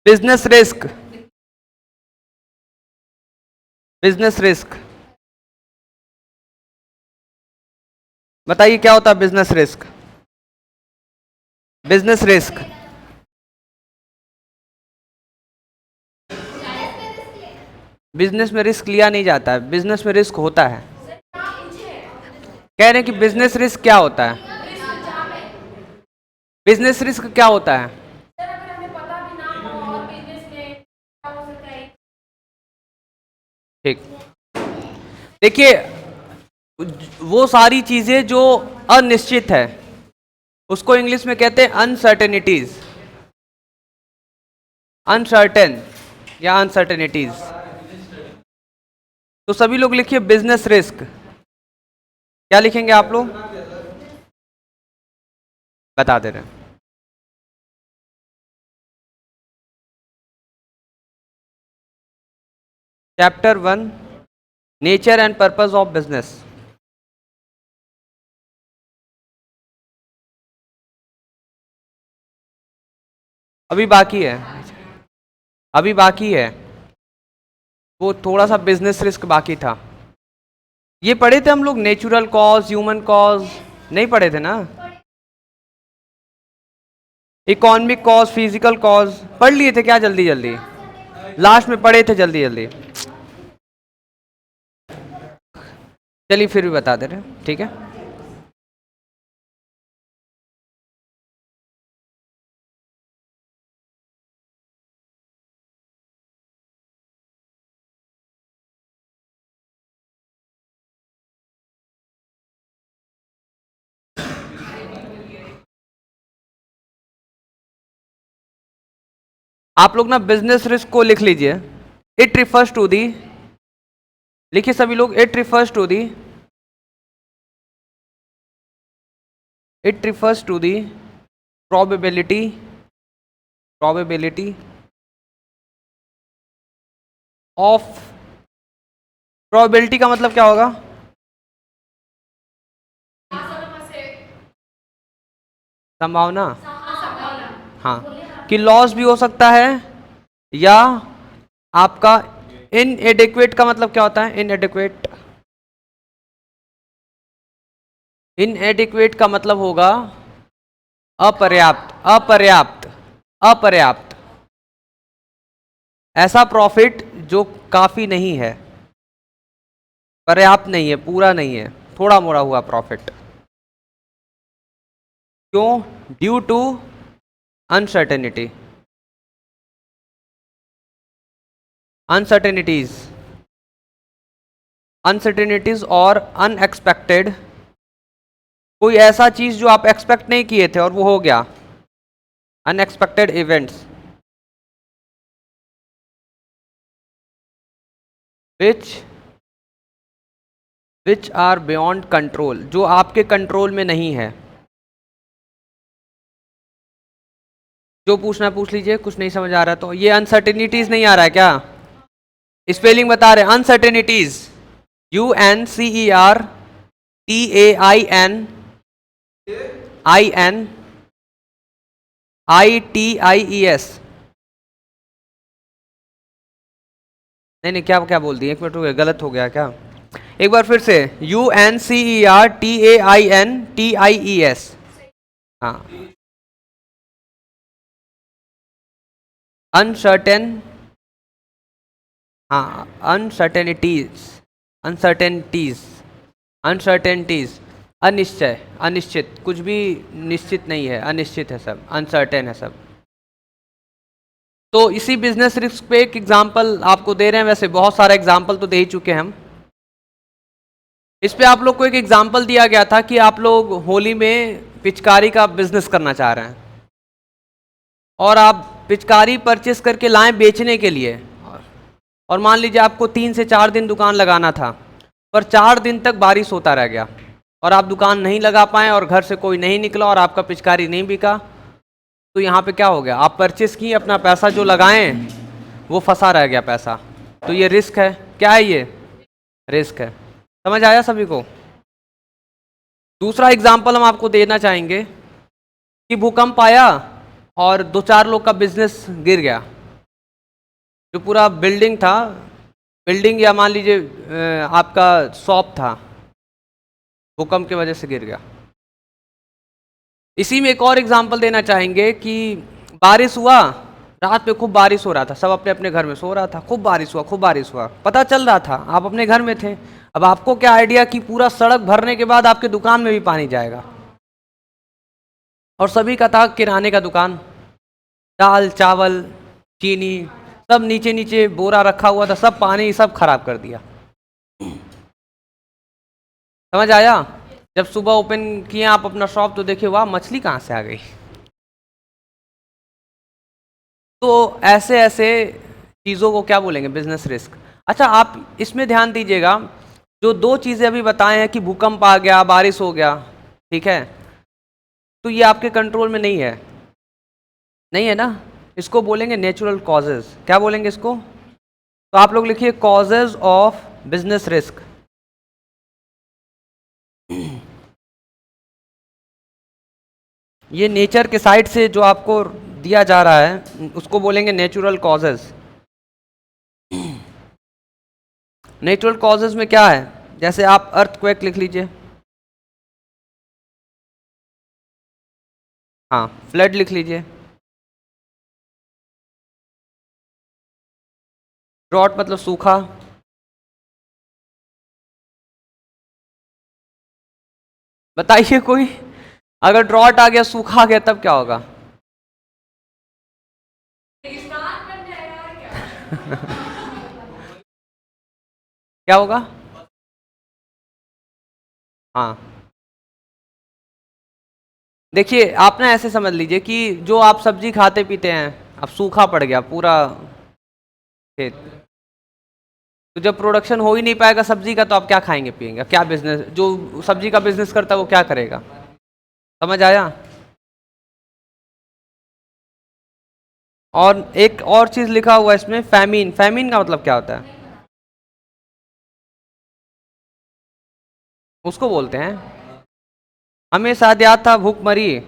Business risk, business risk बताइए क्या होता है business risk? Business risk business में रिस्क लिया नहीं जाता है, बिजनेस में रिस्क होता है। कह रहे हैं कि बिजनेस रिस्क क्या होता है? बिजनेस रिस्क क्या होता है? ठीक, देखिए वो सारी चीजें जो अनिश्चित है उसको इंग्लिश में कहते हैं अनसर्टेनिटीज, अनसर्टेन या अनसर्टेनिटीज। तो सभी लोग लिखिए बिजनेस रिस्क। क्या लिखेंगे आप लोग? बता दे रहे हैं। Chapter 1, nature and purpose of business. अभी बाकी है, अभी बाकी है, वो थोड़ा सा बिजनेस रिस्क बाकी था। ये पढ़े थे हम लोग, नेचुरल कॉज, ह्यूमन कॉज, नहीं पढ़े थे ना? इकोनॉमिक कॉज, फिजिकल कॉज पढ़ लिए थे क्या जल्दी जल्दी? लास्ट में पढ़े थे जल्दी जल्दी। चलिए फिर भी बता दे रहे हैं, ठीक है। आप लोग ना बिजनेस रिस्क को लिख लीजिए। इट रिफर्स टू दी, लिखिए सभी लोग, it refers to the, it refers to the probability, probability of, probability का मतलब क्या होगा? संभावना, हाँ, कि लॉस भी हो सकता है, या आपका इनएडिक्वेट का मतलब क्या होता है? इनएडिक्वेट, इनएडिक्वेट का मतलब होगा अपर्याप्त, अपर्याप्त, अपर्याप्त, ऐसा प्रॉफिट जो काफी नहीं है, पर्याप्त नहीं है, पूरा नहीं है, थोड़ा मोड़ा हुआ प्रॉफिट। क्यों? Due to uncertainty, uncertainties, uncertainties और अनएक्सपेक्टेड, कोई ऐसा चीज जो आप एक्सपेक्ट नहीं किए थे और वो हो गया, unexpected events which are beyond control, जो आपके कंट्रोल में नहीं है। जो पूछना है पूछ लीजिए, कुछ नहीं समझ आ रहा तो। ये अनसर्टेनिटीज नहीं आ रहा है क्या? स्पेलिंग बता रहे हैं, अनसर्टेनिटीज, UNCERTAININITIES। नहीं नहीं, क्या क्या बोल दिए? एक मिनट हो गया, गलत हो गया क्या? एक बार फिर से, UNCERTAINTIES। हाँ, अनसर्टेन, हाँ, अनसर्टेनिटीज, अनसर्टेनिटीज, अनसर्टेनिटीज, अनिश्चय, अनिश्चित, कुछ भी निश्चित नहीं है, अनिश्चित है सब, अनसर्टेन है सब। तो इसी बिजनेस रिस्क पे एक एग्जांपल आपको दे रहे हैं, वैसे बहुत सारा एग्जांपल तो दे ही चुके हैं हम। इस पे आप लोग को एक एग्जांपल दिया गया था कि आप लोग होली में पिचकारी का बिजनेस करना चाह रहे हैं और आप पिचकारी परचेस करके लाएं बेचने के लिए, और मान लीजिए आपको 3 से 4 दिन दुकान लगाना था, पर 4 दिन तक बारिश होता रह गया और आप दुकान नहीं लगा पाए और घर से कोई नहीं निकला और आपका पिचकारी नहीं बिका। तो यहाँ पे क्या हो गया? आप परचेस किए, अपना पैसा जो लगाएं वो फंसा रह गया पैसा। तो ये रिस्क है। क्या है ये? रिस्क है। समझ आया सभी को? दूसरा एग्जाम्पल हम आपको देना चाहेंगे कि भूकंप आया और 2-4 लोग का बिजनेस गिर गया, जो पूरा बिल्डिंग था, बिल्डिंग या मान लीजिए आपका शॉप था, भूकंप की वजह से गिर गया। इसी में एक और एग्जांपल देना चाहेंगे कि बारिश हुआ, रात में खूब बारिश हो रहा था, सब अपने अपने घर में सो रहा था, खूब बारिश हुआ, खूब बारिश हुआ, पता चल रहा था, आप अपने घर में थे। अब आपको क्या आइडिया कि पूरा सड़क भरने के बाद आपके दुकान में भी पानी जाएगा, और सभी का था किराने का दुकान, दाल चावल चीनी सब नीचे नीचे बोरा रखा हुआ था, सब पानी सब खराब कर दिया। समझ आया? जब सुबह ओपन किए आप अपना शॉप तो देखिए वाह मछली कहाँ से आ गई। तो ऐसे ऐसे चीज़ों को क्या बोलेंगे, बिजनेस रिस्क। अच्छा आप इसमें ध्यान दीजिएगा, जो दो चीज़ें अभी बताए हैं कि भूकंप आ गया, बारिश हो गया, ठीक है, तो ये आपके कंट्रोल में नहीं है, नहीं है ना, इसको बोलेंगे नेचुरल कॉजेज। क्या बोलेंगे इसको? तो आप लोग लिखिए कॉजेज ऑफ बिजनेस रिस्क। ये नेचर के साइड से जो आपको दिया जा रहा है उसको बोलेंगे नेचुरल कॉजेज। नेचुरल कॉजेज में क्या है, जैसे आप अर्थक्वेक लिख लीजिए, हाँ, फ्लड लिख लीजिए, ड्रॉट मतलब सूखा, बताइए कोई, अगर ड्रॉट आ गया, सूखा आ गया, तब क्या होगा? क्या होगा? हाँ, देखिए आप ना ऐसे समझ लीजिए कि जो आप सब्जी खाते पीते हैं, अब सूखा पड़ गया पूरा खेत, तो जब प्रोडक्शन हो ही नहीं पाएगा सब्जी का, तो आप क्या खाएंगे पिएंगे? क्या बिजनेस, जो सब्जी का बिजनेस करता है वो क्या करेगा? समझ आया? और एक और चीज लिखा हुआ है इसमें, फैमिन। फैमिन का मतलब क्या होता है? उसको बोलते हैं, हमें शायद याद था भूखमरी,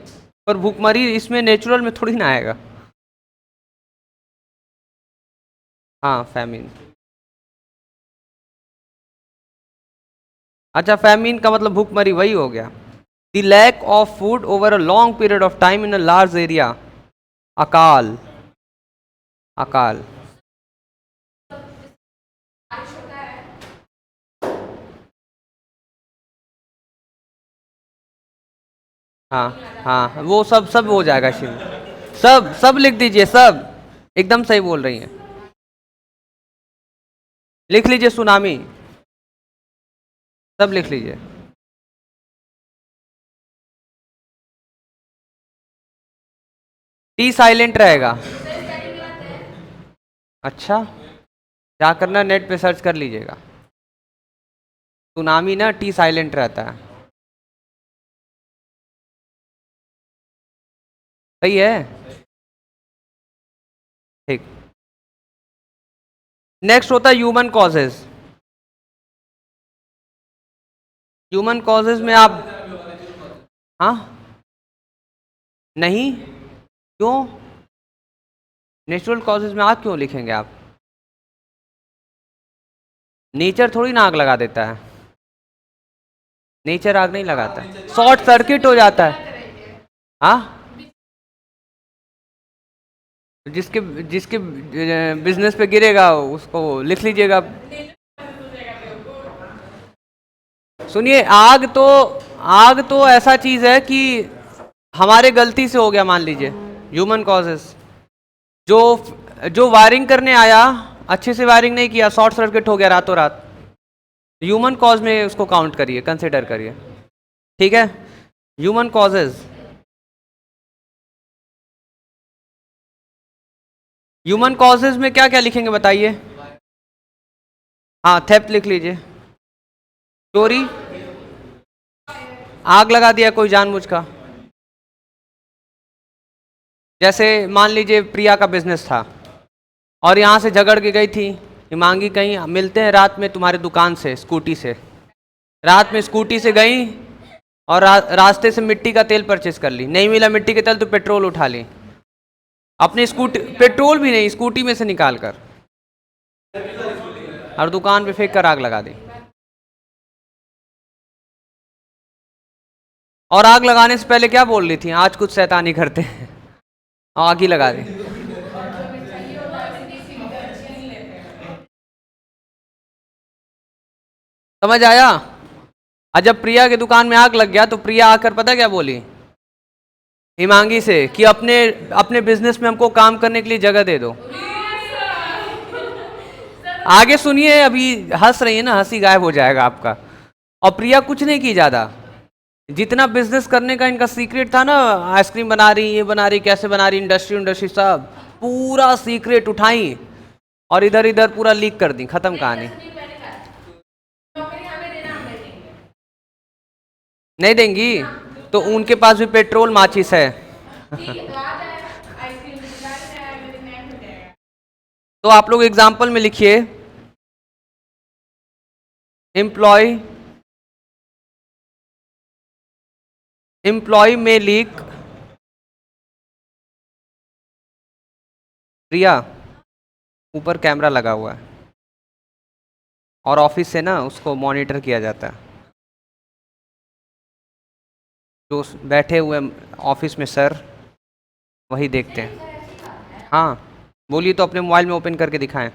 पर भूखमरी इसमें नेचुरल में थोड़ी ना आएगा। हाँ, फैमिन। अच्छा, फैमिन का मतलब भूखमरी वही हो गया, the lack of food over a long period of time in a large area, अकाल, अकाल। हाँ हाँ, वो सब सब हो जाएगा इसी में, सब सब लिख दीजिए, सब एकदम सही बोल रही हैं, लिख लीजिए सुनामी, सब लिख लीजिए। टी साइलेंट रहेगा। अच्छा, क्या करना, नेट पे सर्च कर लीजिएगा, सुनामी ना टी साइलेंट रहता है। सही है, ठीक। नेक्स्ट होता है ह्यूमन कॉजेज। ह्यूमन कॉजेज में आप, हाँ, नहीं, क्यों? नेचुरल कॉजेज में आप क्यों लिखेंगे? आप, नेचर थोड़ी ना आग लगा देता है, नेचर आग नहीं लगाता, शॉर्ट सर्किट हो जाता है। हाँ, जिसके जिसके बिजनेस पे गिरेगा उसको लिख लीजिएगा। सुनिए, आग तो ऐसा चीज है कि हमारे गलती से हो गया, मान लीजिए, ह्यूमन कॉजेस, जो जो वायरिंग करने आया अच्छे से वायरिंग नहीं किया, शॉर्ट सर्किट हो गया रातों रात, ह्यूमन कॉज में उसको काउंट करिए, कंसिडर करिए, ठीक है, ह्यूमन कॉजेज। ह्यूमन कॉजेज में क्या क्या लिखेंगे बताइए? हाँ, थेफ्ट लिख लीजिए, चोरी, आग लगा दिया कोई जानबूझ का, जैसे मान लीजिए प्रिया का बिजनेस था और यहाँ से झगड़ के गई थी हिमांगी, कहीं मिलते हैं रात में तुम्हारे दुकान से स्कूटी से, रात में स्कूटी से गई और रास्ते से मिट्टी का तेल परचेस कर ली, नहीं मिला मिट्टी के तेल तो पेट्रोल उठा ली, अपनी स्कूटी, पेट्रोल भी नहीं, स्कूटी में से निकाल कर, और दुकान पे फेंक कर आग लगा दी। और आग लगाने से पहले क्या बोल रही थी? आज कुछ शैतानी करते हैं, आग ही लगा दी। समझ आया? और जब प्रिया की दुकान में आग लग गया तो प्रिया आकर पता क्या बोली हिमांगी से कि अपने अपने बिजनेस में हमको काम करने के लिए जगह दे दो। आगे सुनिए, अभी हंस रही है ना, हंसी गायब हो जाएगा आपका। और प्रिया कुछ नहीं की ज्यादा, जितना बिजनेस करने का इनका सीक्रेट था ना, आइसक्रीम बना रही, ये बना रही, कैसे बना रही, इंडस्ट्री इंडस्ट्री सब पूरा सीक्रेट उठाई और इधर इधर पूरा लीक कर दी, खत्म कहानी। नहीं देंगी तो उनके पास भी पेट्रोल माचिस है। तो आप लोग एग्जाम्पल में लिखिए, एम्प्लॉय एम्प्लॉय में लीक। प्रिया, ऊपर कैमरा लगा हुआ है और ऑफिस से ना उसको मॉनिटर किया जाता है। जो बैठे हुए ऑफिस में सर, वही देखते हैं। हाँ बोलिए, तो अपने मोबाइल में ओपन करके दिखाएं।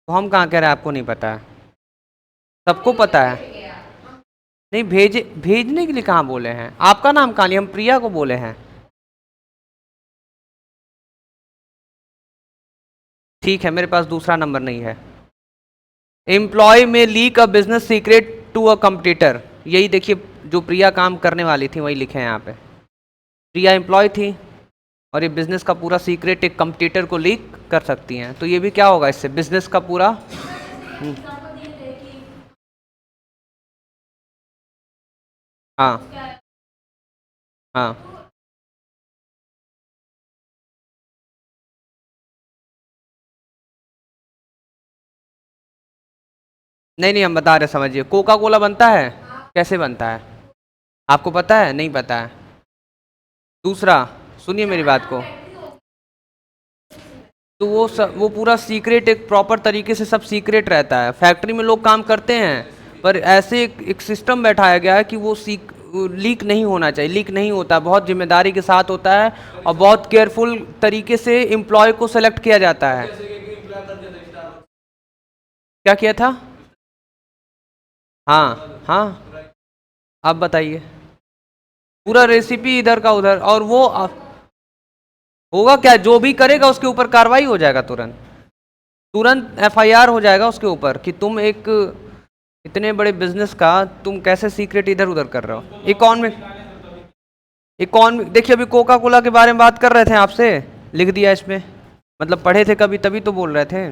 तो हम कहाँ कह रहे हैं आपको नहीं पता है? सबको पता है। नहीं, भेजने के लिए कहाँ बोले हैं? आपका नाम कहाँ लिया? हम प्रिया को बोले हैं। ठीक है, मेरे पास दूसरा नंबर नहीं है। एम्प्लॉय में leak a business secret to a competitor. यही देखिए, जो प्रिया काम करने वाली थी वही लिखे हैं यहाँ पे। प्रिया एम्प्लॉय थी और ये बिजनेस का पूरा सीक्रेट एक कंपटीटर को लीक कर सकती हैं, तो ये भी क्या होगा इससे? बिजनेस का पूरा। हाँ हाँ। नहीं नहीं, हम बता रहे, समझिए। कोका कोला बनता है, कैसे बनता है? आपको पता है? नहीं पता है? दूसरा, सुनिए मेरी बात को। तो वो पूरा सीक्रेट एक प्रॉपर तरीके से सब सीक्रेट रहता है। फैक्ट्री में लोग काम करते हैं पर ऐसे एक सिस्टम बैठाया गया है कि वो लीक नहीं होना चाहिए। लीक नहीं होता, बहुत जिम्मेदारी के साथ होता है और बहुत केयरफुल तरीके से एम्प्लॉय को सेलेक्ट किया जाता है। क्या किया था? हाँ हाँ, आप बताइए। पूरा रेसिपी इधर का उधर, और वो होगा क्या? जो भी करेगा उसके ऊपर कार्रवाई हो जाएगा, तुरंत तुरंत एफआईआर हो जाएगा उसके ऊपर कि तुम एक इतने बड़े बिजनेस का तुम कैसे सीक्रेट इधर उधर कर रहे हो। इकॉनमिक देखिए, अभी कोका कोला के बारे में बात कर रहे थे आपसे, लिख दिया इसमें, मतलब पढ़े थे कभी तभी तो बोल रहे थे।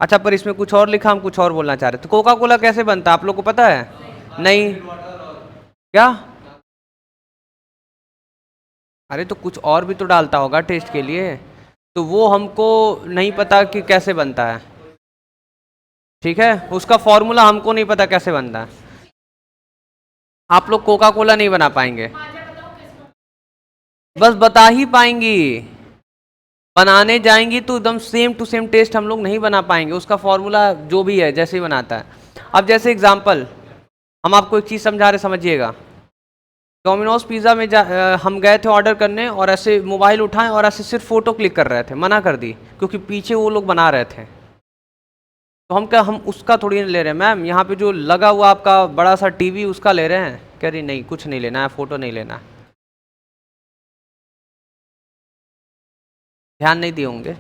अच्छा, पर इसमें कुछ और लिखा, हम कुछ और बोलना चाह रहे थे। कोका कोला कैसे बनता है आप लोग को पता है? नहीं। क्या? अरे तो कुछ और भी तो डालता होगा टेस्ट के लिए, तो वो हमको नहीं पता कि कैसे बनता है। ठीक है, उसका फॉर्मूला हमको नहीं पता कैसे बनता है। आप लोग कोका कोला नहीं बना पाएंगे, बस बता ही पाएंगी। बनाने जाएंगी तो एकदम सेम टू सेम टेस्ट हम लोग नहीं बना पाएंगे। उसका फॉर्मूला जो भी है जैसे ही बनाता है। अब जैसे एग्जांपल, हम आपको एक चीज़ समझा रहे, समझिएगा। डोमिनोज पिज़्ज़ा में हम गए थे ऑर्डर करने और ऐसे मोबाइल उठाएं और ऐसे सिर्फ फ़ोटो क्लिक कर रहे थे, मना कर दी क्योंकि पीछे वो लोग बना रहे थे। तो हम क्या, हम उसका थोड़ी नहीं ले रहे हैं मैम, यहाँ पे जो लगा हुआ आपका बड़ा सा टीवी उसका ले रहे हैं। कह रही नहीं, कुछ नहीं लेना है, फ़ोटो नहीं लेना है। ध्यान नहीं दिए होंगे।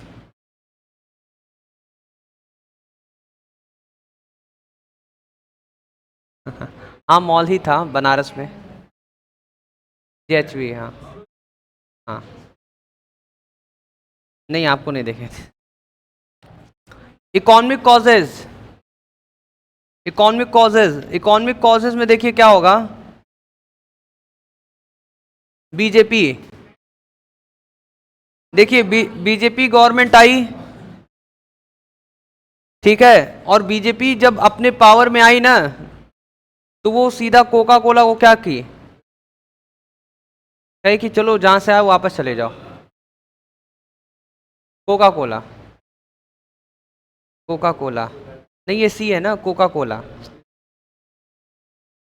हाँ, मॉल ही था बनारस में, JHV। हाँ हाँ। नहीं, आपको नहीं देखे थे। इकोनॉमिक कॉजेज, इकोनॉमिक कॉजेज में देखिए क्या होगा। बीजेपी, देखिए बीजेपी गवर्नमेंट आई, ठीक है, और बीजेपी जब अपने पावर में आई ना, तो वो सीधा कोका कोला को क्या की, कहे कि चलो जहां से आए वापस चले जाओ। कोका कोला, कोका कोला नहीं, ये सी है ना, कोका कोला।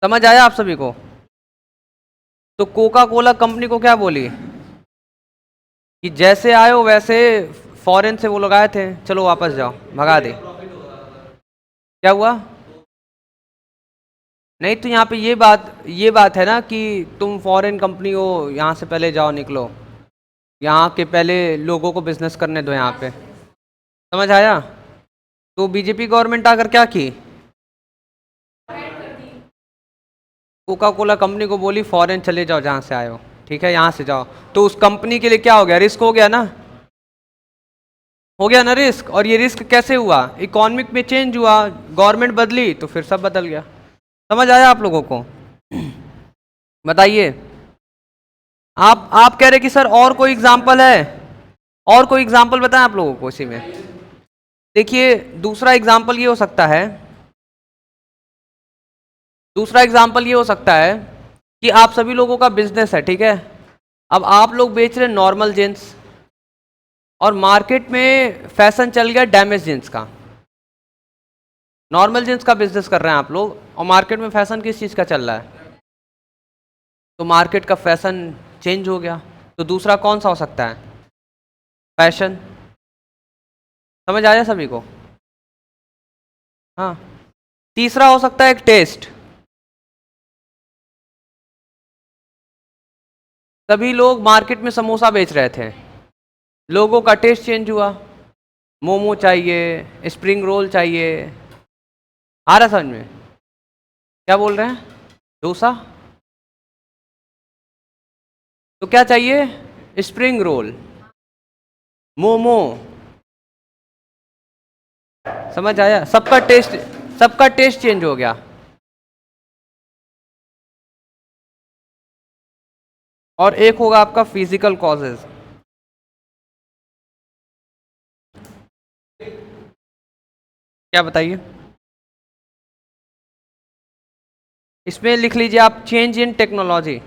समझ आया आप सभी को? तो कोका कोला कंपनी को क्या बोली कि जैसे आए हो वैसे, फॉरेन से वो लोग आए थे, चलो वापस जाओ, भगा दे। क्या हुआ? नहीं, तो यहाँ पे ये बात है ना कि तुम फॉरेन कंपनी हो, यहाँ से पहले जाओ, निकलो, यहाँ के पहले लोगों को बिजनेस करने दो यहाँ पे। समझ आया? तो बीजेपी गवर्नमेंट आकर क्या की, कोका कोला कंपनी को बोली फॉरेन चले जाओ जहाँ से आए हो, ठीक है, यहाँ से जाओ। तो उस कंपनी के लिए क्या हो गया, रिस्क हो गया ना, हो गया ना रिस्क। और ये रिस्क कैसे हुआ, इकोनॉमिक में चेंज हुआ, गवर्नमेंट बदली तो फिर सब बदल गया। समझ आया आप लोगों को? बताइए। आप कह रहे कि सर और कोई एग्जांपल है, और कोई एग्जांपल बताएं आप लोगों को इसी में। देखिए दूसरा एग्जांपल ये हो सकता है, दूसरा एग्जांपल ये हो सकता है कि आप सभी लोगों का बिजनेस है, ठीक है, अब आप लोग बेच रहे नॉर्मल जींस, और मार्केट में फैशन चल गया डैमेज जींस का। नॉर्मल जींस का बिजनेस कर रहे हैं आप लोग, और मार्केट में फैशन किस चीज़ का चल रहा है, तो मार्केट का फैशन चेंज हो गया। तो दूसरा कौन सा हो सकता है, फैशन। समझ आया सभी को? हाँ। तीसरा हो सकता है एक टेस्ट। सभी लोग मार्केट में समोसा बेच रहे थे, लोगों का टेस्ट चेंज हुआ, मोमो चाहिए, स्प्रिंग रोल चाहिए। आ रहा समझ में? क्या बोल रहे हैं, डोसा, तो क्या चाहिए, स्प्रिंग रोल, मोमो। समझ आया? सबका टेस्ट चेंज हो गया। और एक होगा आपका फिजिकल कॉजेज। क्या बताइए? इसमें लिख लीजिए आप, चेंज इन टेक्नोलॉजी।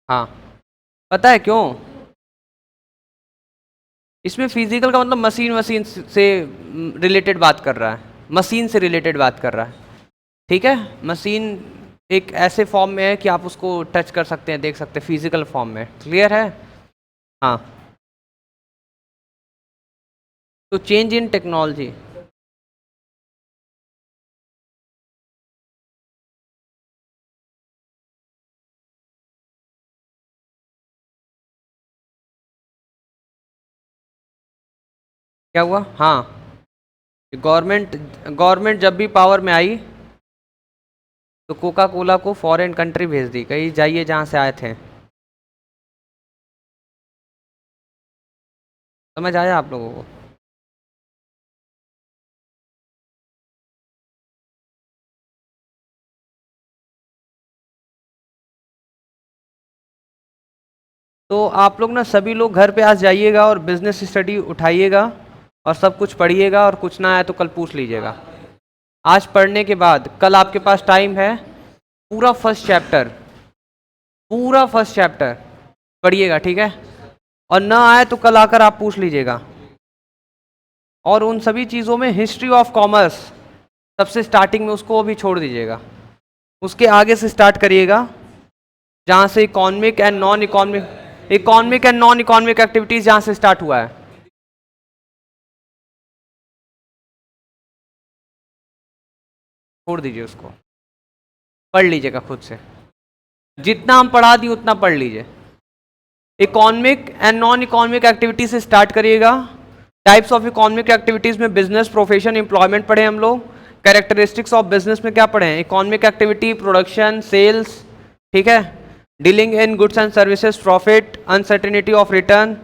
हाँ, पता है क्यों? इसमें फिजिकल का मतलब मशीन, मशीन से रिलेटेड बात कर रहा है, मशीन से रिलेटेड बात कर रहा है, ठीक है। मशीन एक ऐसे फॉर्म में है कि आप उसको टच कर सकते हैं, देख सकते हैं, फिजिकल फॉर्म में। क्लियर है? हाँ। तो चेंज इन टेक्नोलॉजी, क्या हुआ? हाँ, गवर्नमेंट गवर्नमेंट जब भी पावर में आई तो कोका कोला को फॉरेन कंट्री भेज दी, कहीं जाइए जहाँ से आए थे। समझ आया आप लोगों को? तो आप लोग ना सभी लोग घर पे आज जाइएगा और बिजनेस स्टडी उठाइएगा और सब कुछ पढ़िएगा, और कुछ ना आए तो कल पूछ लीजिएगा। आज पढ़ने के बाद कल आपके पास टाइम है, पूरा फर्स्ट चैप्टर, पूरा फर्स्ट चैप्टर पढ़िएगा, ठीक है। और ना आए तो कल आकर आप पूछ लीजिएगा। और उन सभी चीज़ों में हिस्ट्री ऑफ कॉमर्स सबसे स्टार्टिंग में, उसको भी छोड़ दीजिएगा, उसके आगे से स्टार्ट करिएगा, जहाँ से economic and non economic, economic and non economic activities जहाँ से स्टार्ट हुआ है, छोड़ दीजिए उसको, पढ़ लीजिएगा खुद से, जितना हम पढ़ा दिए उतना पढ़ लीजिए। Economic and non economic activities से स्टार्ट करिएगा। टाइप्स ऑफ इकोनॉमिक एक्टिविटीज में बिजनेस, प्रोफेशन, एम्प्लॉयमेंट पढ़े हम लोग। कैरेक्टरिस्टिक्स ऑफ बिजनेस में क्या पढ़े हैं, इकोनॉमिक एक्टिविटी, प्रोडक्शन, सेल्स, ठीक है, dealing in goods and services, profit, uncertainty of return.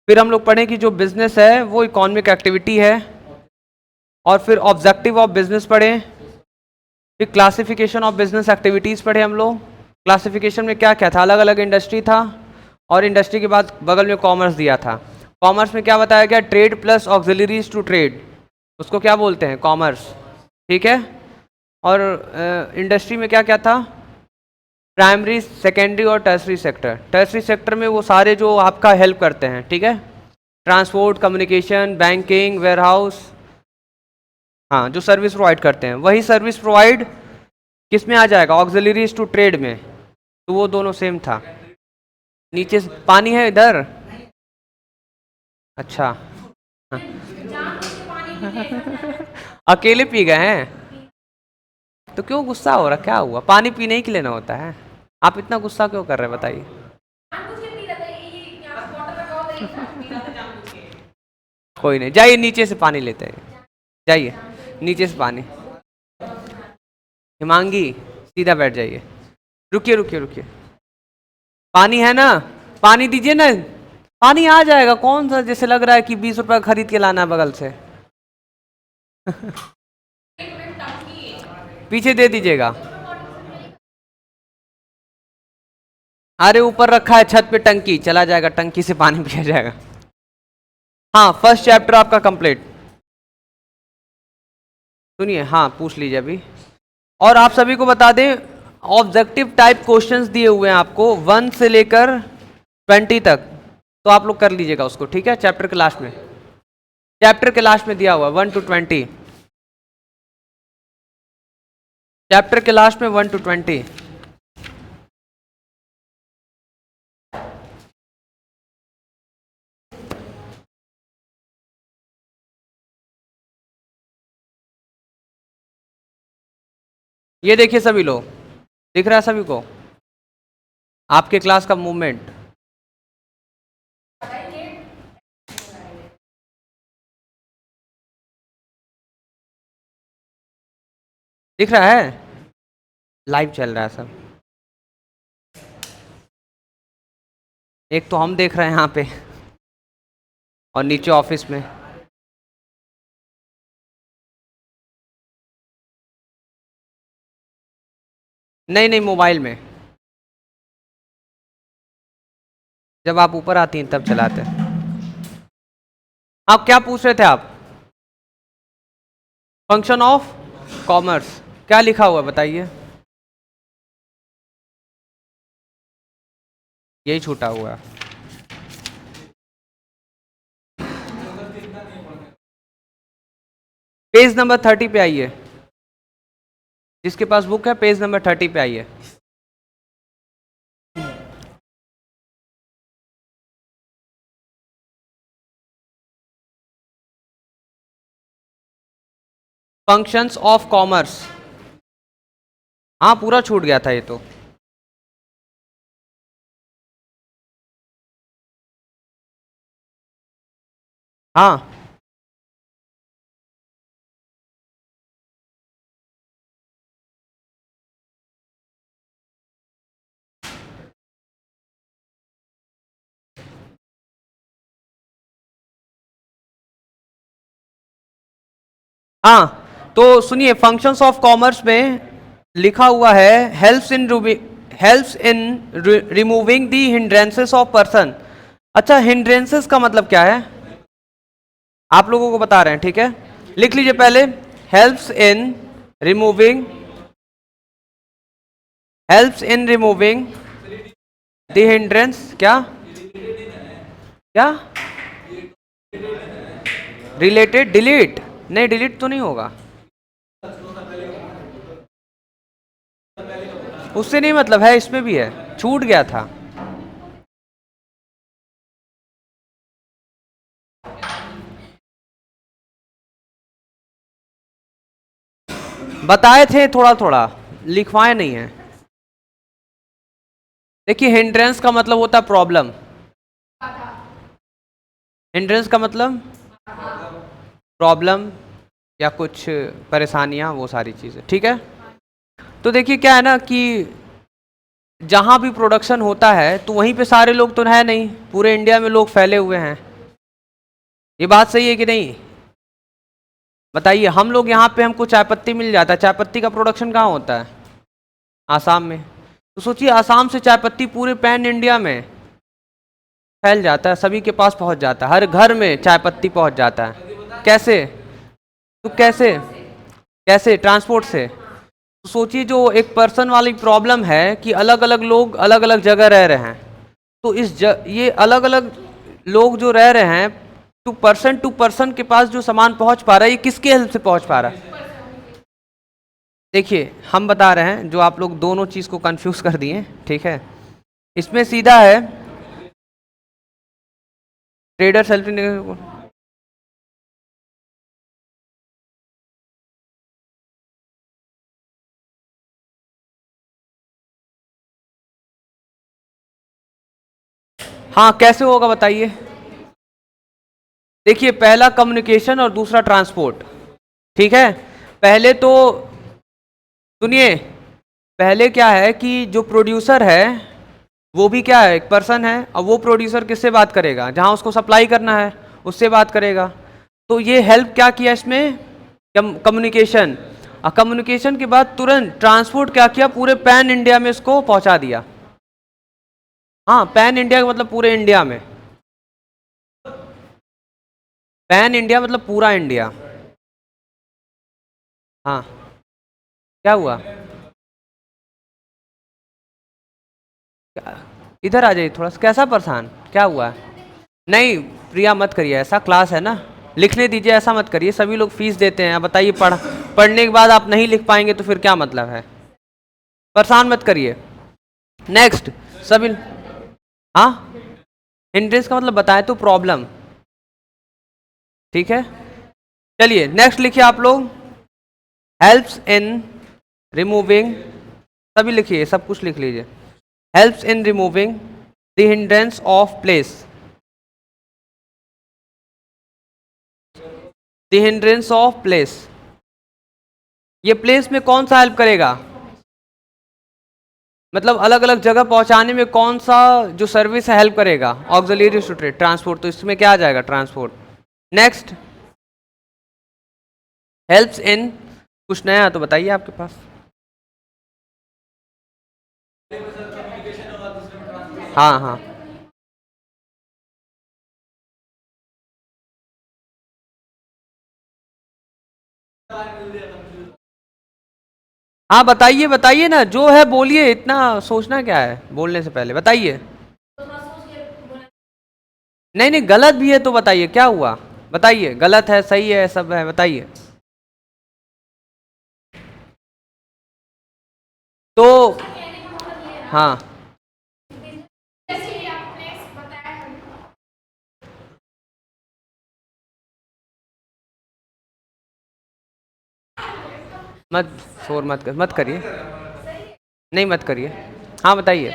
फिर हम लोग पढ़ें कि जो बिजनेस है वो इकोनॉमिक एक्टिविटी है, और फिर ऑब्जेक्टिव ऑफ बिजनेस पढ़े, फिर क्लासिफिकेशन ऑफ बिजनेस एक्टिविटीज़ पढ़े हम लोग। क्लासिफिकेशन में क्या क्या था, अलग अलग इंडस्ट्री था, और इंडस्ट्री के बाद बगल में कॉमर्स दिया था। कॉमर्स में क्या बताया गया, trade plus auxiliaries to trade, उसको क्या बोलते हैं? कॉमर्स। ठीक है। और इंडस्ट्री में क्या क्या था? प्राइमरी, सेकेंडरी और टर्सरी सेक्टर। टर्सरी सेक्टर में वो सारे जो आपका हेल्प करते हैं, ठीक है, ट्रांसपोर्ट, कम्युनिकेशन, बैंकिंग, वेयरहाउस, हाँ, जो सर्विस प्रोवाइड करते हैं। वही सर्विस प्रोवाइड किस में आ जाएगा? ऑक्सिलरीज टू ट्रेड में। तो वो दोनों सेम था। नीचे पानी है इधर? अच्छा। हाँ। अकेले पी गए हैं तो क्यों गुस्सा हो रहा? क्या हुआ? पानी पीने ही के लिए ना होता है। आप इतना गुस्सा क्यों कर रहे हैं बताइए? कोई नहीं, जाइए नीचे से पानी लेते हैं। जाइए नीचे से पानी। हिमांगी सीधा बैठ जाइए। रुकिए रुकिए रुकिए। पानी है ना? पानी दीजिए ना। पानी आ जाएगा। कौन सा जैसे लग रहा है कि 20 रुपए खरीद के लाना है बगल से। पीछे दे दीजिएगा। अरे ऊपर रखा है छत पे टंकी, चला जाएगा, टंकी से पानी पिया जाएगा। हाँ, फर्स्ट चैप्टर आपका कंप्लीट। सुनिए, हाँ पूछ लीजिए अभी। और आप सभी को बता दें, ऑब्जेक्टिव टाइप क्वेश्चंस दिए हुए हैं आपको 1 से लेकर 20 तक। तो आप लोग कर लीजिएगा उसको, ठीक है, चैप्टर के लास्ट में। चैप्टर के लास्ट में दिया हुआ 1 to 20। चैप्टर के लास्ट में 1 to 20। ये देखिए सभी लोग, दिख रहा है सभी को आपके क्लास का मूवमेंट? दिख रहा है? लाइव चल रहा है सब। एक तो हम देख रहे हैं यहाँ पे, और नीचे ऑफिस में। नहीं नहीं, मोबाइल में। जब आप ऊपर आती हैं तब चलाते हैं। आप क्या पूछ रहे थे आप? फंक्शन ऑफ कॉमर्स क्या लिखा हुआ है बताइए? यही छूटा हुआ है। पेज नंबर 30 पे आइए। जिसके पास बुक है पेज नंबर 30 पे आइए। Functions of commerce. हाँ, पूरा छूट गया था ये तो। हाँ, हाँ, तो सुनिए, फंक्शंस ऑफ कॉमर्स में लिखा हुआ है helps in removing the hindrances of person. अच्छा, हिंड्रेंसेस का मतलब क्या है? आप लोगों को बता रहे हैं, ठीक है, लिख लीजिए पहले। Helps in removing, helps in removing the hindrance. क्या क्या? Related, delete? नहीं, डिलीट तो नहीं होगा, उससे नहीं मतलब है, इसमें भी है, छूट गया था। बताए थे थोड़ा थोड़ा, लिखवाए नहीं है। देखिए, हिंड्रेंस का मतलब होता है प्रॉब्लम। हिंड्रेंस का मतलब प्रॉब्लम या कुछ परेशानियां, वो सारी चीज़ें, ठीक है। तो देखिए क्या है ना कि जहाँ भी प्रोडक्शन होता है तो वहीं पे सारे लोग तो है नहीं, पूरे इंडिया में लोग फैले हुए हैं। ये बात सही है कि नहीं? बताइए, हम लोग यहाँ पे हमको चाय पत्ती मिल जाता है, चाय पत्ती का प्रोडक्शन कहाँ होता है? आसाम में। तो सोचिए, आसाम से चाय पत्ती पूरे पैन इंडिया में फैल जाता है, सभी के पास पहुँच जाता है, हर घर में चाय पत्ती पहुँच जाता है। कैसे? तो कैसे कैसे ट्रांसपोर्ट से। तो सोचिए जो एक पर्सन वाली प्रॉब्लम है कि अलग अलग लोग अलग अलग जगह रह रहे हैं, तो ये अलग अलग लोग जो रह रहे हैं, टू पर्सन के पास जो सामान पहुंच पा रहा है, ये किसके हेल्प से पहुंच पा रहा है। देखिए हम बता रहे हैं, जो आप लोग दोनों चीज को कंफ्यूज कर दिए, ठीक है। इसमें सीधा है ट्रेडर सेल्फ। हाँ कैसे होगा बताइए। देखिए पहला कम्युनिकेशन और दूसरा ट्रांसपोर्ट, ठीक है। पहले तो सुनिए, पहले क्या है कि जो प्रोड्यूसर है वो भी क्या है, एक पर्सन है। अब वो प्रोड्यूसर किससे बात करेगा, जहां उसको सप्लाई करना है उससे बात करेगा। तो ये हेल्प क्या किया इसमें, कम्युनिकेशन। और कम्युनिकेशन के बाद तुरंत ट्रांसपोर्ट क्या किया, पूरे पैन इंडिया में इसको पहुंचा दिया। हाँ पैन इंडिया का मतलब पूरे इंडिया में, पैन इंडिया मतलब पूरा इंडिया। हाँ क्या हुआ, इधर आ जाइए थोड़ा सा। कैसा परेशान, क्या हुआ है। नहीं प्रिया मत करिए ऐसा, क्लास है ना, लिखने दीजिए, ऐसा मत करिए। सभी लोग फीस देते हैं, बताइए पढ़ने के बाद आप नहीं लिख पाएंगे तो फिर क्या मतलब है। परेशान मत करिए। नेक्स्ट सभी। हाँ हिंड्रेंस का मतलब बताए तो प्रॉब्लम, ठीक है। चलिए नेक्स्ट लिखिए आप लोग, हेल्प्स इन रिमूविंग, सभी लिखिए, सब कुछ लिख लीजिए। Helps in removing the hindrance of place, the hindrance of place. ये प्लेस में कौन सा हेल्प करेगा, मतलब अलग अलग जगह पहुंचाने में कौन सा जो सर्विस है हेल्प करेगा, ऑक्सिलरी टू ट्रेड, ट्रांसपोर्ट। तो इसमें क्या आ जाएगा, ट्रांसपोर्ट। नेक्स्ट हेल्प्स इन, कुछ नया तो बताइए आपके पास। हाँ हाँ हाँ बताइए बताइए ना, जो है बोलिए, इतना सोचना क्या है बोलने से पहले, बताइए। नहीं नहीं गलत भी है तो बताइए क्या हुआ, बताइए। गलत है सही है सब है, बताइए। तो हाँ मत शोर मत करिए, नहीं मत करिए। हाँ बताइए।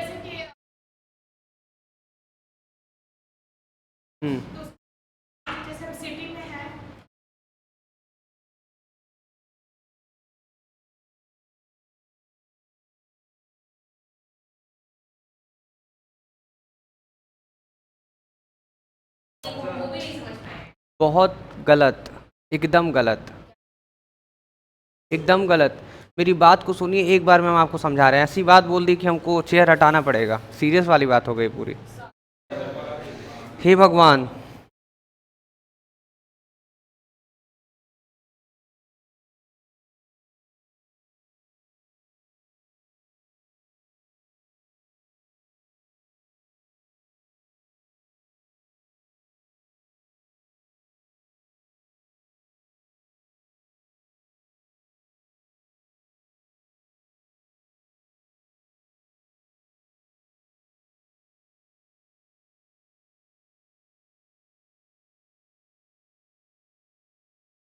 हम्म। बहुत गलत, एकदम गलत, एकदम गलत। मेरी बात को सुनिए, एक बार में हम आपको समझा रहे हैं, ऐसी बात बोल दी कि हमको चेयर हटाना पड़ेगा, सीरियस वाली बात हो गई पूरी। हे भगवान।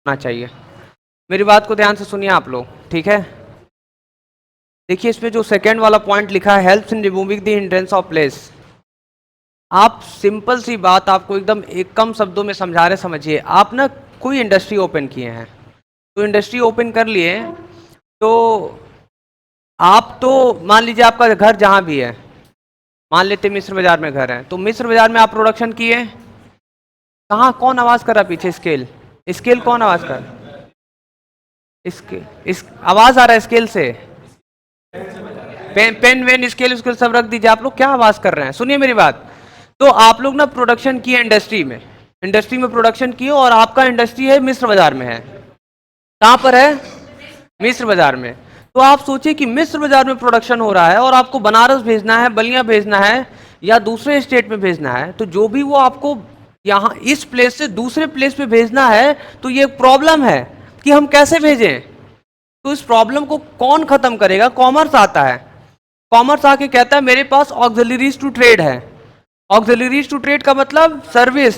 होना चाहिए, मेरी बात को ध्यान से सुनिए आप लोग, ठीक है। देखिए इसमें जो सेकंड वाला पॉइंट लिखा है, helps in removing the hindrance of place. आप सिंपल सी बात आपको एकदम एक कम शब्दों में समझा रहे, समझिए। आप ना कोई इंडस्ट्री ओपन किए हैं, तो इंडस्ट्री ओपन कर लिए, तो आप तो मान लीजिए आपका घर जहां भी है, मान लेते मिस्र बाजार में घर है, तो मिस्र बाजार में आप प्रोडक्शन किए। कहाँ कौन आवाज कर रहा है पीछे, स्केल, स्केल कौन आवाज कर रहा है? इसके इस आवाज आ रहा है स्केल से। पेन वेन स्केल स्केल सब रख दीजिए, आप लोग क्या आवाज कर रहे हैं, सुनिए मेरी बात। तो आप लोग ना प्रोडक्शन किए इंडस्ट्री में, इंडस्ट्री में प्रोडक्शन किए, और आपका इंडस्ट्री है मिस्र बाजार में है, कहाँ पर है? मिस्र बाजार में। तो आप सोचिए कि मिस्र बाजार में प्रोडक्शन हो रहा है और आपको बनारस भेजना है, बलिया भेजना है, या दूसरे स्टेट में भेजना है, तो जो भी वो आपको यहाँ इस प्लेस से दूसरे प्लेस पे भेजना है, तो ये प्रॉब्लम है कि हम कैसे भेजें। तो इस प्रॉब्लम को कौन खत्म करेगा? कॉमर्स आता है। कॉमर्स आके कहता है मेरे पास ऑक्सिलरीज टू ट्रेड है। ऑक्सिलरीज टू ट्रेड का मतलब सर्विस,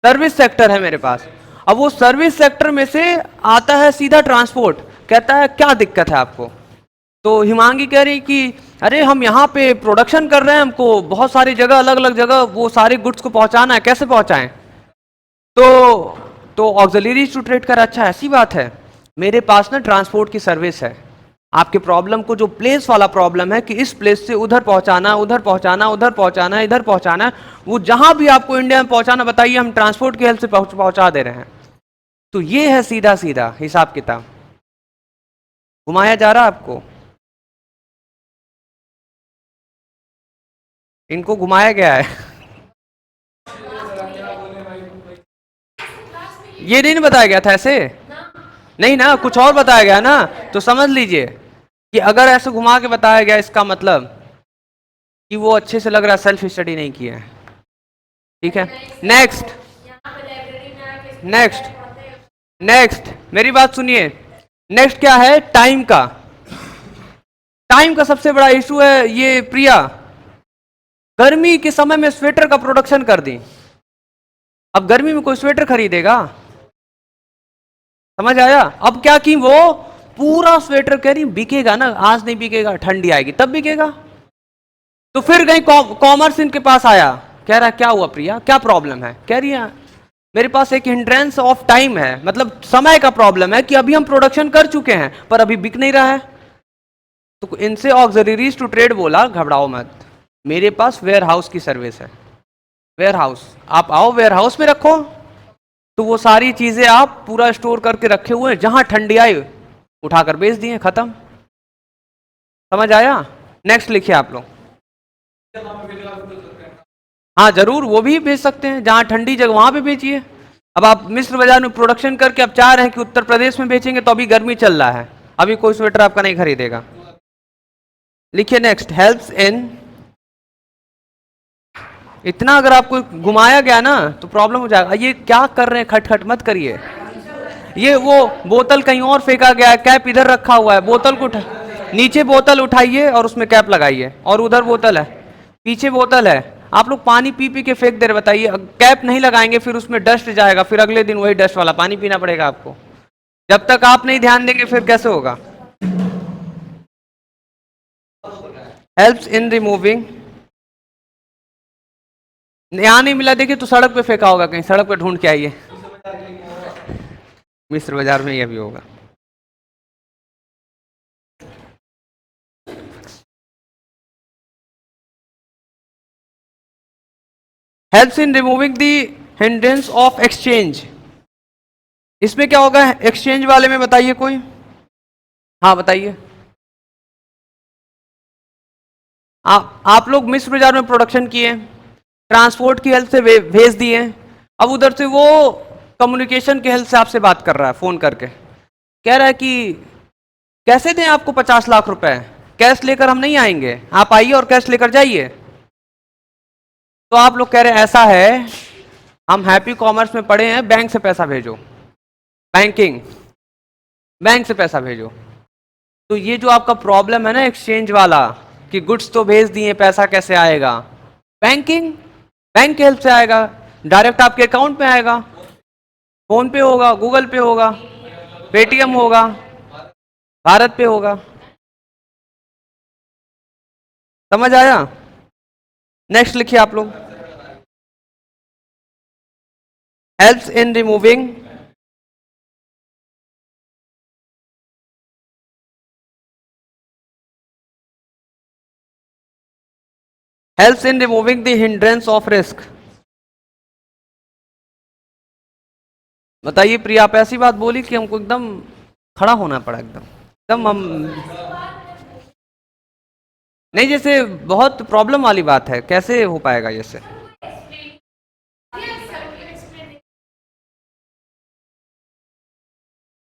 सर्विस सेक्टर है मेरे पास। अब वो सर्विस सेक्टर में से आता है सीधा ट्रांसपोर्ट, कहता है क्या दिक्कत है आपको? तो हिमांगी कह रही कि अरे हम यहाँ पे प्रोडक्शन कर रहे हैं, हमको बहुत सारी जगह, अलग अलग जगह वो सारे गुड्स को पहुंचाना है, कैसे पहुंचाएं? तो ऑक्सिलरीज टू ट्रेड कर, अच्छा ऐसी बात है, मेरे पास ना ट्रांसपोर्ट की सर्विस है। आपके प्रॉब्लम को, जो प्लेस वाला प्रॉब्लम है कि इस प्लेस से उधर पहुंचाना, उधर पहुंचाना, उधर पहुंचाना, इधर पहुंचाना, वो जहां भी आपको इंडिया में पहुंचाना बताइए, हम ट्रांसपोर्ट की हेल्प से पहुंचा दे रहे हैं। तो ये है सीधा सीधा हिसाब किताब। घुमाया जा रहा आपको, इनको घुमाया गया है। ये नहीं बताया गया था ऐसे, नहीं ना, कुछ और बताया गया ना। तो समझ लीजिए कि अगर ऐसे घुमा के बताया गया, इसका मतलब कि वो अच्छे से लग रहा है सेल्फ स्टडी नहीं किया है। ठीक है, नेक्स्ट नेक्स्ट नेक्स्ट, मेरी बात सुनिए। नेक्स्ट क्या है? टाइम का। टाइम का सबसे बड़ा इशू है ये प्रिया। गर्मी के समय में स्वेटर का प्रोडक्शन कर दी, अब गर्मी में कोई स्वेटर खरीदेगा? समझ आया? अब क्या की वो पूरा स्वेटर कह रही बिकेगा ना, आज नहीं बिकेगा, ठंडी आएगी तब बिकेगा। तो फिर कहीं कॉमर्स इनके पास आया, कह रहा है क्या हुआ प्रिया, क्या प्रॉब्लम है? कह रही है मेरे पास एक हिंड्रेंस ऑफ टाइम है, मतलब समय का प्रॉब्लम है कि अभी हम प्रोडक्शन कर चुके हैं पर अभी बिक नहीं रहा है। तो इनसे ऑक्सिलरीज टू ट्रेड बोला घबराओ मत, मेरे पास वेयर हाउस की सर्विस है। वेयर हाउस, आप आओ वेयर हाउस में रखो, तो वो सारी चीजें आप पूरा स्टोर करके रखे हुए हैं, जहां ठंडी आई उठाकर बेच दिए, खत्म। समझ आया? नेक्स्ट लिखिए आप लोग। हाँ जरूर, वो भी भेज सकते हैं, जहां ठंडी जगह वहां पे बेचिए। अब आप मिस्र बाजार में प्रोडक्शन करके अब चाह रहे हैं कि उत्तर प्रदेश में बेचेंगे, तो अभी गर्मी चल रहा है, अभी कोई स्वेटर आपका नहीं खरीदेगा। लिखिए नेक्स्ट, हेल्प्स इन। इतना अगर आपको घुमाया गया ना तो प्रॉब्लम हो जाएगा। ये क्या कर रहे हैं, खटखट मत करिए। ये वो बोतल कहीं और फेंका गया है, कैप इधर रखा हुआ है, बोतल को नीचे बोतल उठाइए और उसमें कैप लगाइए, और उधर बोतल है, पीछे बोतल है, आप लोग पानी पी पी के फेंक दे रहे। बताइए, कैप नहीं लगाएंगे फिर उसमें डस्ट जाएगा, फिर अगले दिन वही डस्ट वाला पानी पीना पड़ेगा आपको। जब तक आप नहीं ध्यान देंगे फिर कैसे होगा? Helps in removing. यहां नहीं मिला देखिए तो सड़क पे फेंका होगा कहीं, सड़क पे ढूंढ के आइए, मिस्र बाजार में यह भी होगा। Helps in removing the hindrance of exchange. इसमें क्या होगा एक्सचेंज वाले में, बताइए कोई? हाँ बताइए। आप लोग मिस्र बाजार में प्रोडक्शन किए, ट्रांसपोर्ट की हेल्प से भेज दिए, अब उधर से वो कम्युनिकेशन की हेल्प से आपसे बात कर रहा है फोन करके, कह रहा है कि कैसे दें आपको 50 लाख रुपए, कैश लेकर हम नहीं आएंगे, आप आइए और कैश लेकर जाइए। तो आप लोग कह रहे हैं ऐसा है, हम हैप्पी कॉमर्स में पढ़े हैं, बैंक से पैसा भेजो, बैंकिंग, बैंक से पैसा भेजो। तो ये जो आपका प्रॉब्लम है ना एक्सचेंज वाला, कि गुड्स तो भेज दिए, पैसा कैसे आएगा? बैंकिंग, बैंक की हेल्प से आएगा, डायरेक्ट आपके अकाउंट में आएगा, फोन पे होगा, गूगल पे होगा, पेटीएम होगा, भारत पे होगा। समझ आया? नेक्स्ट लिखिए आप लोग, helps in removing helps in removing the hindrance of risk. बताइए प्रिया, आप ऐसी बात बोली कि हमको एकदम खड़ा होना पड़ा, एकदम एकदम हम नहीं, जैसे बहुत प्रॉब्लम वाली बात है, कैसे हो पाएगा जैसे?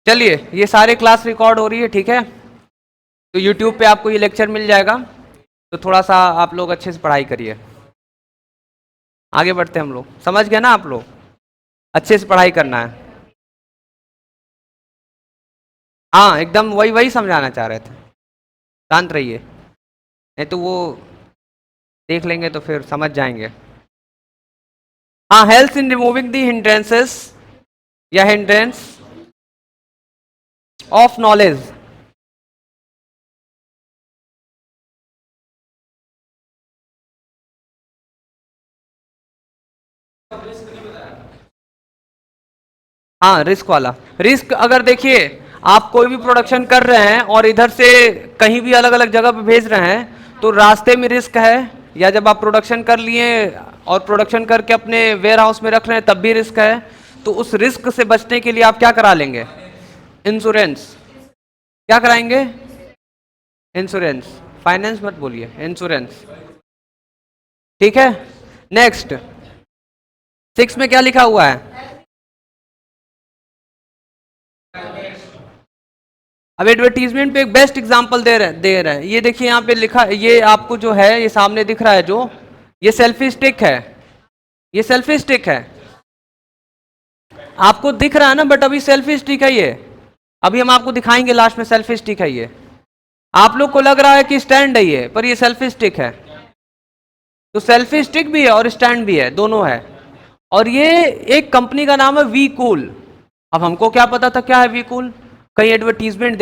चलिए, ये सारे क्लास रिकॉर्ड हो रही है, ठीक है। तो यूट्यूब पे आपको ये लेक्चर मिल जाएगा, तो थोड़ा सा आप लोग अच्छे से पढ़ाई करिए। आगे बढ़ते हैं हम लोग, समझ गए ना आप लोग? अच्छे से पढ़ाई करना है। हाँ, एकदम वही वही समझाना चाह रहे थे। शांत रहिए, नहीं तो वो देख लेंगे तो फिर समझ जाएंगे। हाँ, हेल्थ इन रिमूविंग दी हिंड्रेंसेस या हिंड्रेंस ऑफ नॉलेज। हाँ, रिस्क वाला। रिस्क अगर देखिए, आप कोई भी प्रोडक्शन कर रहे हैं और इधर से कहीं भी अलग अलग जगह पे भेज रहे हैं, तो रास्ते में रिस्क है, या जब आप प्रोडक्शन कर लिए और प्रोडक्शन करके अपने वेयर हाउस में रख रहे हैं तब भी रिस्क है। तो उस रिस्क से बचने के लिए आप क्या करा लेंगे? इंश्योरेंस। क्या कराएंगे? इंश्योरेंस। फाइनेंस मत बोलिए, इंश्योरेंस। ठीक है। नेक्स्ट, 6 में क्या लिखा हुआ है? अब एडवर्टीजमेंट पे एक बेस्ट एग्जांपल दे रहे हैं। ये देखिए यहाँ पे लिखा, ये आपको जो है ये सामने दिख रहा है, जो ये सेल्फी स्टिक है, ये सेल्फी स्टिक है, आपको दिख रहा है ना, बट अभी सेल्फी स्टिक है ये। अभी हम आपको दिखाएंगे लास्ट में, सेल्फी स्टिक है ये। आप लोग को लग रहा है कि स्टैंड है ये, पर ये सेल्फी स्टिक है। तो सेल्फी स्टिक भी है और स्टैंड भी है, दोनों है। और ये एक कंपनी का नाम है वी कूल। अब हमको क्या पता था क्या है वी कूल? कहीं एडवर्टीजमेंट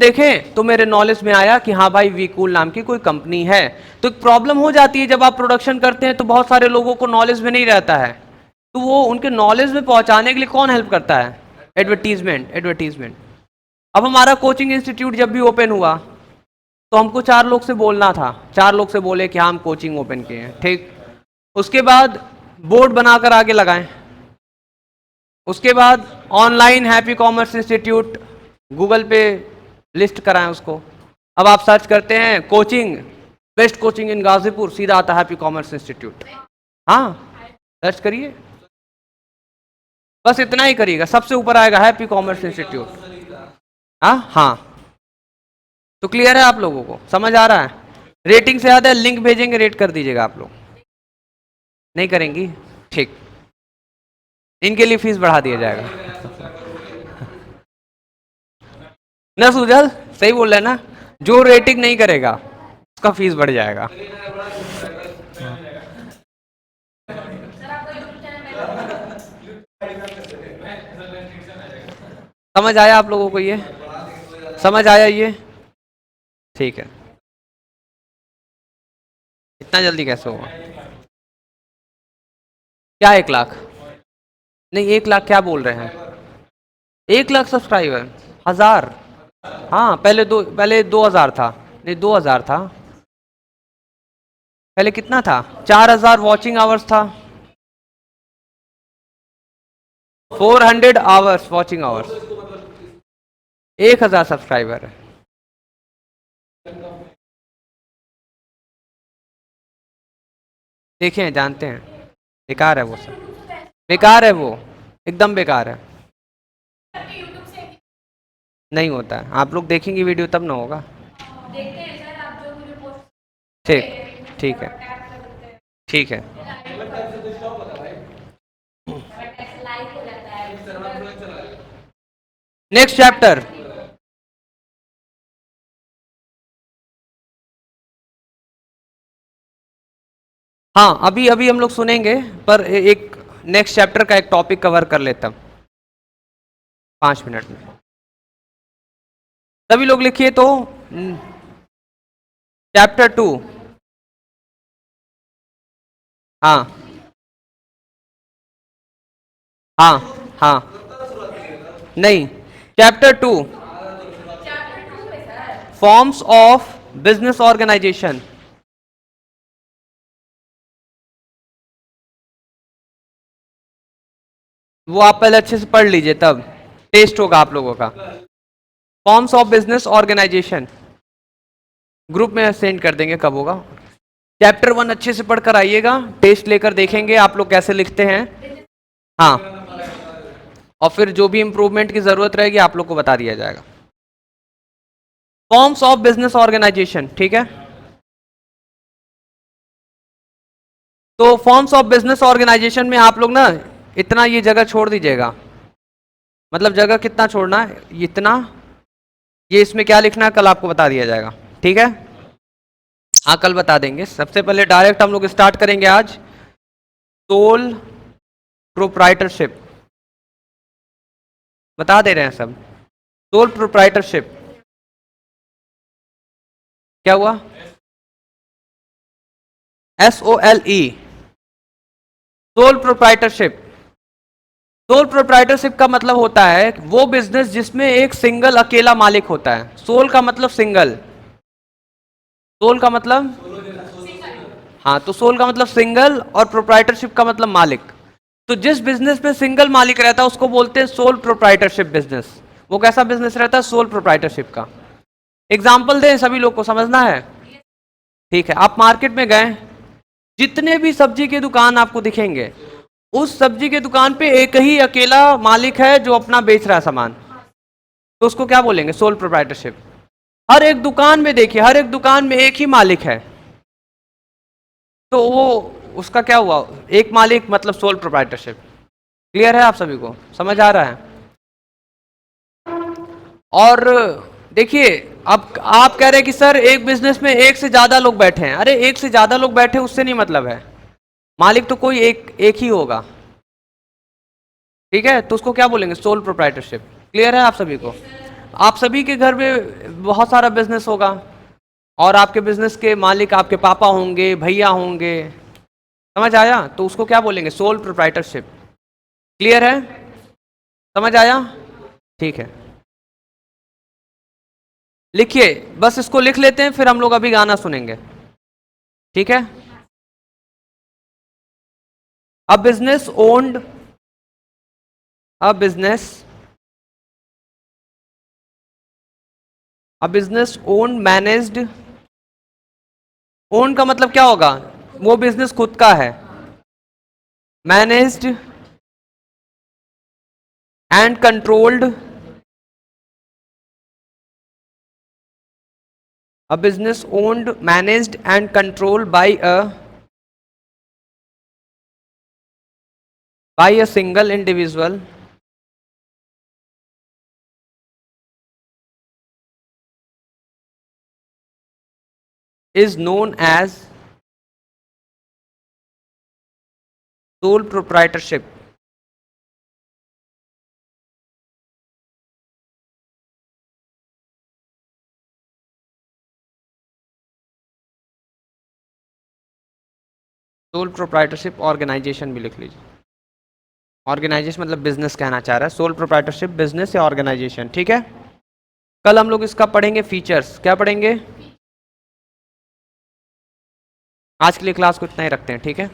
देखें तो मेरे नॉलेज में आया कि हाँ भाई, वी कूल नाम की कोई कंपनी है। तो एक प्रॉब्लम हो जाती है, जब आप प्रोडक्शन करते हैं तो बहुत सारे लोगों को नॉलेज में नहीं रहता है, तो वो उनके नॉलेज में पहुंचाने के लिए कौन हेल्प करता है? एडवर्टीजमेंट। अब हमारा कोचिंग इंस्टीट्यूट जब भी ओपन हुआ तो हमको 4 लोग से बोलना था, 4 लोग से बोले कि हाँ हम कोचिंग ओपन किए हैं, ठीक। उसके बाद बोर्ड बनाकर आगे लगाएं। उसके बाद online happy commerce institute Google पे लिस्ट कराएं उसको। अब आप सर्च करते हैं कोचिंग, बेस्ट कोचिंग इन गाजीपुर, सीधा आता हैप्पी कॉमर्स इंस्टीट्यूट। हाँ, सर्च करिए, बस इतना ही करिएगा, सबसे ऊपर आएगा हैप्पी कॉमर्स इंस्टीट्यूट। हाँ हाँ, तो क्लियर है आप लोगों को, समझ आ रहा है? रेटिंग से ज़्यादा लिंक भेजेंगे, रेट कर दीजिएगा आप लोग। नहीं करेंगी? ठीक, इनके लिए फीस बढ़ा दिया जाएगा ना सुजल, सही बोल रहे हैं ना? जो रेटिंग नहीं करेगा उसका फीस बढ़ जाएगा। समझ आया आप लोगों को? ये समझ आया ये? ठीक है। इतना जल्दी कैसे होगा? क्या 1 लाख? नहीं, 1 लाख क्या बोल रहे हैं? 1 लाख सब्सक्राइबर? 1000? हाँ, पहले 2000 था। नहीं, 2000 था पहले। कितना था? 4000 वॉचिंग आवर्स था। 400 आवर्स वॉचिंग आवर्स। 1000 सब्सक्राइबर है। देखें, जानते हैं, बेकार है वो सब, बेकार है वो, एकदम बेकार है। नहीं होता है, आप लोग देखेंगे वीडियो तब ना होगा। ठीक, ठीक है, ठीक है। Next chapter. हाँ, अभी अभी हम लोग सुनेंगे, पर एक नेक्स्ट चैप्टर का एक टॉपिक कवर कर लेता हूं 5 मिनट में। सभी लोग लिखिए तो, चैप्टर 2। हाँ हाँ हाँ, नहीं, chapter 2, forms of business organization. वो आप पहले अच्छे से पढ़ लीजिए, तब टेस्ट होगा आप लोगों का। Forms of business organization group में सेंड कर देंगे, कब होगा। चैप्टर 1 अच्छे से पढ़कर आइएगा, टेस्ट लेकर देखेंगे आप लोग कैसे लिखते हैं। हाँ, और फिर जो भी इंप्रूवमेंट की जरूरत रहेगी आप लोग को बता दिया जाएगा। फॉर्म्स ऑफ बिजनेस ऑर्गेनाइजेशन, ठीक है। तो फॉर्म्स ऑफ बिजनेस ऑर्गेनाइजेशन में आप लोग ना इतना ये जगह छोड़ दीजिएगा, मतलब जगह कितना छोड़ना है, इतना, ये इसमें क्या लिखना है कल आपको बता दिया जाएगा, ठीक है। हाँ कल बता देंगे। सबसे पहले डायरेक्ट हम लोग स्टार्ट करेंगे आज सोल प्रोप्राइटरशिप, बता दे रहे हैं सब। सोल प्रोप्राइटरशिप क्या हुआ? SOLE, sole proprietorship. Sole proprietorship का मतलब होता है वो बिजनेस जिसमें एक सिंगल अकेला मालिक होता है। सोल का मतलब सिंगल, सोल का मतलब, हाँ तो सोल का मतलब सिंगल और प्रोप्राइटरशिप का मतलब मालिक। तो जिस बिजनेस में सिंगल मालिक रहता है उसको बोलते हैं सोल प्रोप्राइटरशिप बिजनेस। वो कैसा बिजनेस रहता है? सोल प्रोप्राइटरशिप का। एग्जाम्पल दें, सभी लोग को समझना है, ठीक है। आप मार्केट में गए, जितने भी सब्जी के दुकान आपको दिखेंगे, उस सब्जी के दुकान पे एक ही अकेला मालिक है जो अपना बेच रहा है सामान, तो उसको क्या बोलेंगे? Sole proprietorship. हर एक दुकान में देखिए, हर एक दुकान में एक ही मालिक है, तो वो उसका क्या हुआ? एक मालिक मतलब सोल प्रोप्राइटरशिप। क्लियर है आप सभी को? समझ आ रहा है? और देखिए, अब आप कह रहे हैं कि सर एक बिजनेस में एक से ज्यादा लोग बैठे हैं। अरे एक से ज्यादा लोग बैठे उससे नहीं मतलब है, मालिक तो कोई एक ही होगा, ठीक है। तो उसको क्या बोलेंगे? Sole proprietorship. क्लियर है आप सभी को? आप सभी के घर में बहुत सारा बिजनेस होगा और आपके बिजनेस के मालिक आपके पापा होंगे, भैया होंगे, समझ आया? तो उसको क्या बोलेंगे? Sole proprietorship. क्लियर है? समझ आया? ठीक है, लिखिए, बस इसको लिख लेते हैं फिर हम लोग अभी गाना सुनेंगे, ठीक है। A business owned, a business, a business owned managed, own का मतलब क्या होगा? वो बिजनेस खुद का है। Managed and controlled, a business owned, managed and controlled by a single individual is known as sole proprietorship. Sole proprietorship organization भी लिख लीजिए। ऑर्गेनाइजेशन मतलब बिजनेस कहना चाह रहा है, सोल प्रोप्राइटरशिप बिजनेस या ऑर्गेनाइजेशन, ठीक है। कल हम लोग इसका पढ़ेंगे फीचर्स। क्या पढ़ेंगे? आज के लिए क्लास को इतना ही रखते हैं, ठीक है।